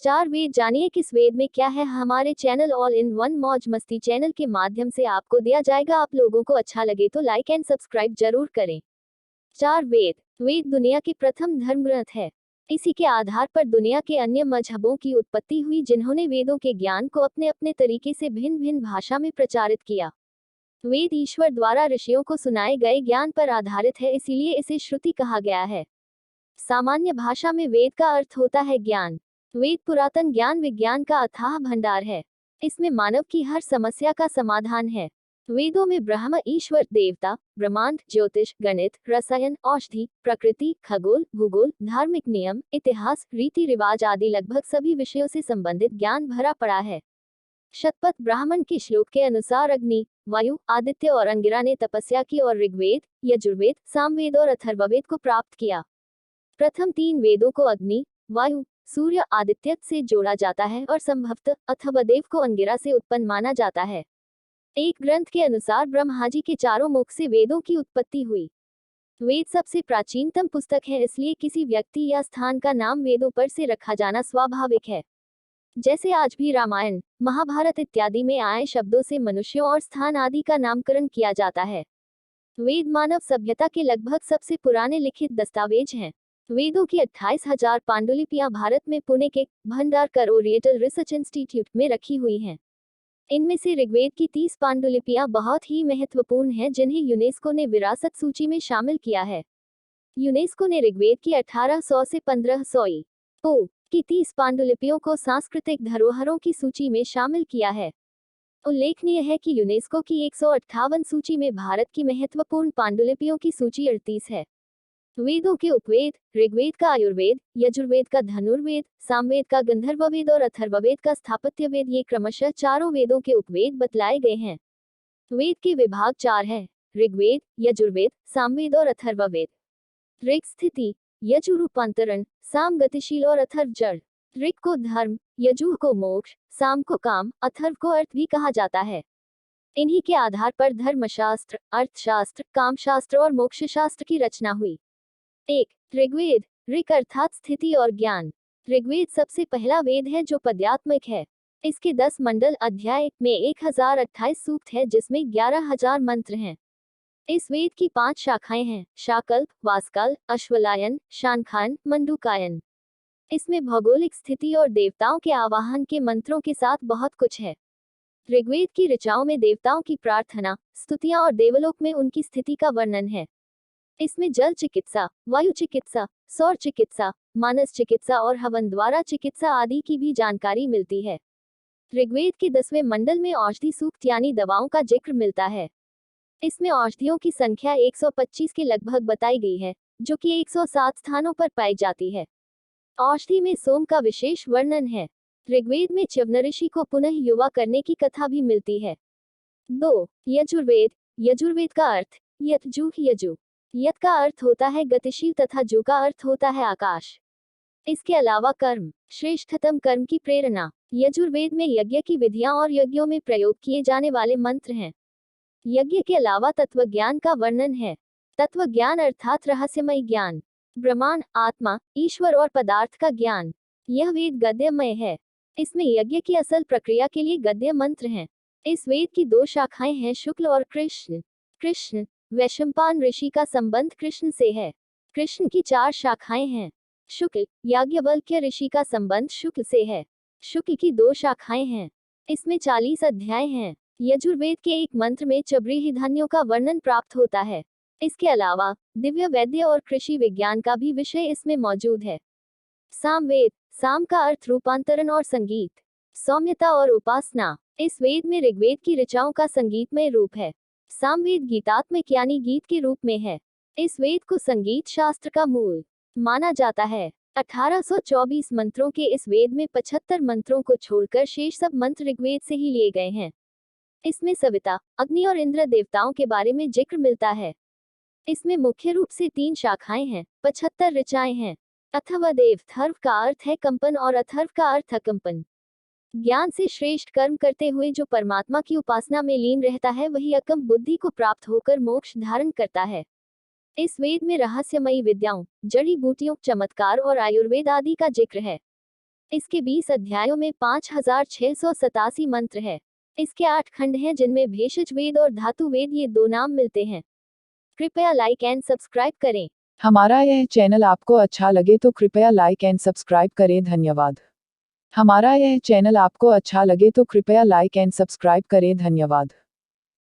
चार वेद जानिए किस वेद में क्या है। हमारे चैनल ऑल इन वन मौज मस्ती चैनल के माध्यम से आपको दिया जाएगा। आप लोगों को अच्छा लगे तो लाइक एंड सब्सक्राइब जरूर करें। चार वेद। वेद दुनिया के प्रथम धर्म ग्रंथ है। इसी के आधार पर दुनिया के अन्य मजहबों की उत्पत्ति हुई, जिन्होंने वेदों के ज्ञान को अपने अपने तरीके से भिन्न भिन्न भाषा में प्रचारित किया। वेद ईश्वर द्वारा ऋषियों को सुनाए गए ज्ञान पर आधारित है, इसीलिए इसे श्रुति कहा गया है। सामान्य भाषा में वेद का अर्थ होता है ज्ञान। वेद पुरातन ज्ञान विज्ञान का अथाह भंडार है। इसमें मानव की हर समस्या का समाधान है। वेदों में ब्रह्म, ईश्वर, देवता, ब्रह्मांड, ज्योतिष, गणित, रसायन, औषधि, प्रकृति, खगोल, भूगोल, धार्मिक नियम, इतिहास, रीति रिवाज आदि लगभग सभी विषयों से संबंधित ज्ञान भरा पड़ा है। शतपथ ब्राह्मण के श्लोक के अनुसार अग्नि, वायु, आदित्य और अंगिरा ने तपस्या की और ऋग्वेद, यजुर्वेद, सामवेद और अथर्ववेद को प्राप्त किया। प्रथम तीन वेदों को अग्नि, वायु, सूर्य, आदित्य से जोड़ा जाता है और संभवतः अथर्ववेद को अंगिरा से उत्पन्न माना जाता है। एक ग्रंथ के अनुसार ब्रह्मा जी के चारों मुख से वेदों की उत्पत्ति हुई। वेद सबसे प्राचीनतम पुस्तक है, इसलिए किसी व्यक्ति या स्थान का नाम वेदों पर से रखा जाना स्वाभाविक है। जैसे आज भी रामायण, महाभारत इत्यादि में आए शब्दों से मनुष्यों और स्थान आदि का नामकरण किया जाता है। वेद मानव सभ्यता के लगभग सबसे पुराने लिखित दस्तावेज हैं। वेदों की 28,000 पांडुलिपियां भारत में पुणे के भंडारकर ओरिएंटल रिसर्च इंस्टीट्यूट में रखी हुई हैं। इनमें से ऋग्वेद की 30 पांडुलिपियां बहुत ही महत्वपूर्ण हैं, जिन्हें यूनेस्को ने विरासत सूची में शामिल किया है। यूनेस्को ने ऋग्वेद की 1800 से 1500 की 30 पांडुलिपियों को सांस्कृतिक धरोहरों की सूची में शामिल किया है। उल्लेखनीय है कि यूनेस्को की 158 सूची में भारत की महत्वपूर्ण पांडुलिपियों की सूची 38 है। वेदों के उपवेद, ऋग्वेद का आयुर्वेद, यजुर्वेद का धनुर्वेद, सामवेद का गंधर्ववेद और अथर्ववेद का स्थापत्यवेद, ये क्रमशः चारों वेदों के उपवेद बतलाए गए हैं। वेद के विभाग चार हैं: ऋग्वेद, यजुर्वेद, सामवेद और अथर्ववेद। ऋग स्थिति, यजु रूपांतरण, साम गतिशील और अथर्व जड़। ऋग को धर्म, यजु को मोक्ष, साम को काम, अथर्व को अर्थ भी कहा जाता है। इन्हीं के आधार पर धर्मशास्त्र, अर्थशास्त्र, कामशास्त्र और मोक्षशास्त्र की रचना हुई। 1. ऋग्वेद। ऋग अर्थात स्थिति और ज्ञान। ऋग्वेद सबसे पहला वेद है जो पद्यात्मक है। इसके 10 मंडल अध्याय में 1028 सूक्त है, जिसमें 11,000 मंत्र हैं। इस वेद की 5 शाखाएं हैं: शाकल्प, वासकाल, अश्वलायन, शानखान, मंडूकायन। इसमें भौगोलिक स्थिति और देवताओं के आवाहन के मंत्रों के साथ बहुत कुछ है। ऋग्वेद की ऋचाओं में देवताओं की प्रार्थना, स्तुतियां और देवलोक में उनकी स्थिति का वर्णन है। इसमें जल चिकित्सा, वायु चिकित्सा, सौर चिकित्सा, मानस चिकित्सा और हवन द्वारा चिकित्सा आदि की भी जानकारी मिलती है। ऋग्वेद के 10वें मंडल में औषधि सूक्त यानी दवाओं का जिक्र मिलता है। इसमें औषधियों की संख्या 125 के लगभग बताई गई है, जो कि 107 स्थानों पर पाई जाती है। औषधि में सोम का विशेष वर्णन है। ऋग्वेद में च्यवन ऋषि को पुनः युवा करने की कथा भी मिलती है। 2. यजुर्वेद। यजुर्वेद का अर्थ यतजु, यजु। यत का अर्थ होता है गतिशील तथा जु का अर्थ होता है आकाश। इसके अलावा कर्म, श्रेष्ठतम कर्म की प्रेरणा। यजुर्वेद में यज्ञ की विधियां और यज्ञों में प्रयोग किए जाने वाले मंत्र हैं। यज्ञ के अलावा तत्व ज्ञान का वर्णन है। तत्व ज्ञान अर्थात रहस्यमय ज्ञान, ब्रह्मांड, आत्मा, ईश्वर और पदार्थ का ज्ञान। यह वेद गद्यमय है। इसमें यज्ञ की असल प्रक्रिया के लिए गद्य मंत्र हैं। इस वेद की 2 शाखाएं हैं: शुक्ल और कृष्ण। कृष्ण, वैशंपायन ऋषि का संबंध कृष्ण से है। कृष्ण की 4 शाखाएं हैं। शुक्ल, याज्ञवल्क्य ऋषि का संबंध शुक्ल से है। शुक्ल की 2 शाखाएं हैं। इसमें 40 अध्याय हैं। यजुर्वेद के एक मंत्र में चबरीही धान्यों का वर्णन प्राप्त होता है। इसके अलावा दिव्य वैद्य और कृषि विज्ञान का भी विषय इसमें मौजूद है। सामवेद। साम का अर्थ रूपांतरण और संगीत, सौम्यता और उपासना। इस वेद में ऋग्वेद की ऋचाओं का संगीतमय रूप है। सामवेद गीतात्मक यानी गीत के रूप में है। इस वेद को संगीत शास्त्र का मूल माना जाता है। 1824 मंत्रों के इस वेद में 75 मंत्रों को छोड़कर शेष सब मंत्र ऋग्वेद से ही लिए गए हैं। इसमें सविता, अग्नि और इंद्र देवताओं के बारे में जिक्र मिलता है। इसमें मुख्य रूप से 3 शाखाएं हैं, 75 ऋचाएं हैं। अथर्ववेद, थर्व का अर्थ है कंपन और अथर्व का अर्थ अकंपन। ज्ञान से श्रेष्ठ कर्म करते हुए जो परमात्मा की उपासना में लीन रहता है, वही अकम बुद्धि को प्राप्त होकर मोक्ष धारण करता है। इस वेद में रहस्यमयी विद्याओं, जड़ी बूटियों, चमत्कार और आयुर्वेद आदि का जिक्र है। इसके 20 अध्यायों में 5687 मंत्र है। इसके 8 खंड हैं जिनमें भेषज वेद और धातु वेद ये 2 नाम मिलते हैं। कृपया लाइक एंड सब्सक्राइब करें। हमारा यह चैनल आपको अच्छा लगे तो कृपया लाइक एंड सब्सक्राइब करें। धन्यवाद। हमारा यह चैनल आपको अच्छा लगे तो कृपया लाइक एंड सब्सक्राइब करें। धन्यवाद।